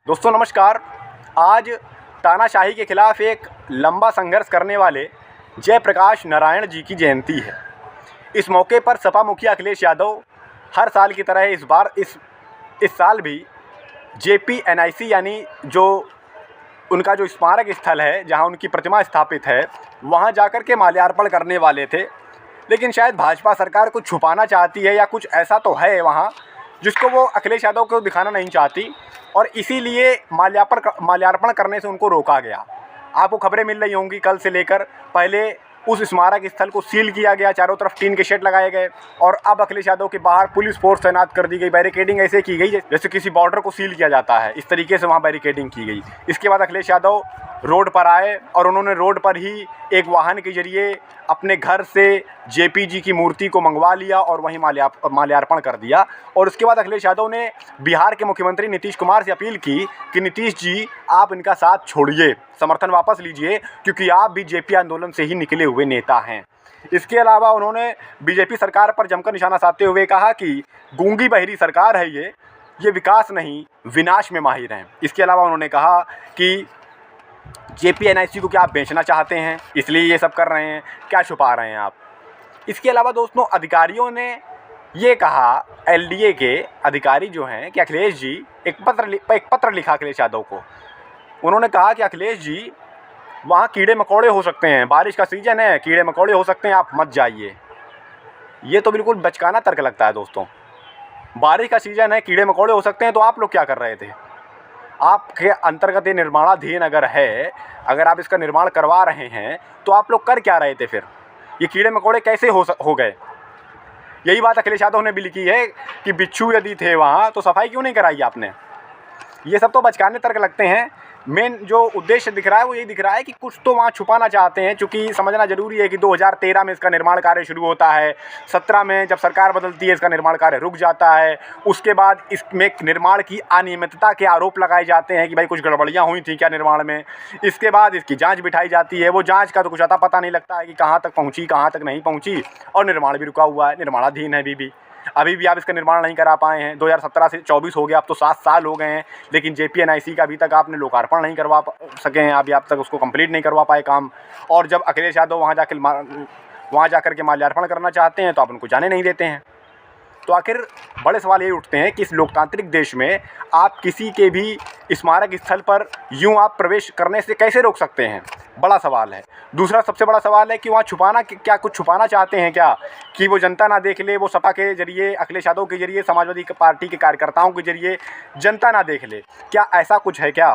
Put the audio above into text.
दोस्तों नमस्कार। आज तानाशाही के खिलाफ एक लंबा संघर्ष करने वाले जयप्रकाश नारायण जी की जयंती है। इस मौके पर सपा मुखिया अखिलेश यादव हर साल की तरह इस साल भी JPNIC यानी जो उनका जो स्मारक स्थल है, जहां उनकी प्रतिमा स्थापित है, वहां जाकर के माल्यार्पण करने वाले थे। लेकिन शायद भाजपा सरकार कुछ छुपाना चाहती है या कुछ ऐसा तो है वहां जिसको वो अखिलेश यादव को दिखाना नहीं चाहती, और इसीलिए माल्यार्पण करने से उनको रोका गया। आपको खबरें मिल रही होंगी कल से लेकर। पहले उस स्मारक स्थल को सील किया गया, चारों तरफ टीन के शेड लगाए गए, और अब अखिलेश यादव के बाहर पुलिस फोर्स तैनात कर दी गई। बैरिकेडिंग ऐसे की गई जैसे किसी बॉर्डर को सील किया जाता है, इस तरीके से वहाँ बैरिकेडिंग की गई। इसके बाद अखिलेश यादव रोड पर आए और उन्होंने रोड पर ही एक वाहन के जरिए अपने घर से JP जी की मूर्ति को मंगवा लिया और वहीं माल्यार्पण कर दिया। और उसके बाद अखिलेश यादव ने बिहार के मुख्यमंत्री नीतीश कुमार से अपील की कि नीतीश जी, आप इनका साथ छोड़िए, समर्थन वापस लीजिए, क्योंकि आप भी JP आंदोलन से ही निकले हुए नेता हैं। इसके अलावा उन्होंने BJP सरकार पर जमकर निशाना साधते हुए कहा कि गूंगी बहिरी सरकार है ये विकास नहीं विनाश में माहिर हैं। इसके अलावा उन्होंने कहा कि JPNIC को क्या आप बेचना चाहते हैं, इसलिए ये सब कर रहे हैं, क्या छुपा रहे हैं आप। इसके अलावा दोस्तों, अधिकारियों ने ये कहा, LDA के अधिकारी जो हैं, कि अखिलेश जी एक पत्र लिखा अखिलेश यादव को। उन्होंने कहा कि अखिलेश जी, वहाँ कीड़े मकोड़े हो सकते हैं, बारिश का सीज़न है, कीड़े मकोड़े हो सकते हैं, आप मत जाइए। ये तो बिल्कुल बचकाना तर्क लगता है दोस्तों। बारिश का सीज़न है, कीड़े मकोड़े हो सकते हैं, तो आप लोग क्या कर रहे थे? आपके अंतर्गत ये निर्माणाधीन अगर है, अगर आप इसका निर्माण करवा रहे हैं, तो आप लोग कर क्या रहे थे फिर? ये कीड़े मकोड़े कैसे हो गए? यही बात अखिलेश यादव ने भी लिखी है कि बिच्छू यदि थे वहाँ तो सफाई क्यों नहीं कराई आपने। ये सब तो बचकाने तर्क लगते हैं। मेन जो उद्देश्य दिख रहा है वो यही दिख रहा है कि कुछ तो वहाँ छुपाना चाहते हैं। चूँकि समझना ज़रूरी है कि 2013 में इसका निर्माण कार्य शुरू होता है, 17 में जब सरकार बदलती है इसका निर्माण कार्य रुक जाता है। उसके बाद इसमें निर्माण की अनियमितता के आरोप लगाए जाते हैं कि भाई कुछ गड़बड़ियाँ हुई थी क्या निर्माण में। इसके बाद इसकी जाँच बिठाई जाती है। वो जाँच का तो कुछ अता पता नहीं लगता है कि कहाँ तक पहुँची, कहाँ तक नहीं पहुँची, और निर्माण भी रुका हुआ है, निर्माणाधीन है अभी भी आप इसका निर्माण नहीं करा पाए हैं। 2017 से 24 हो गया, अब तो 7 साल हो गए हैं, लेकिन JPNIC का अभी तक आपने लोकार्पण नहीं करवा सके हैं, अभी आप तक उसको कंप्लीट नहीं करवा पाए काम। और जब अखिलेश यादव वहाँ जाकर के माल्यार्पण करना चाहते हैं तो आप उनको जाने नहीं देते हैं। तो आखिर बड़े सवाल ये उठते हैं कि इस लोकतांत्रिक देश में आप किसी के भी स्मारक स्थल पर यूँ आप प्रवेश करने से कैसे रोक सकते हैं? बड़ा सवाल है। दूसरा सबसे बड़ा सवाल है कि वहाँ क्या कुछ छुपाना चाहते हैं क्या, कि वो जनता ना देख ले, वो सपा के जरिए, अखिलेश यादव के जरिए, समाजवादी पार्टी के कार्यकर्ताओं के जरिए जनता ना देख ले, क्या ऐसा कुछ है क्या?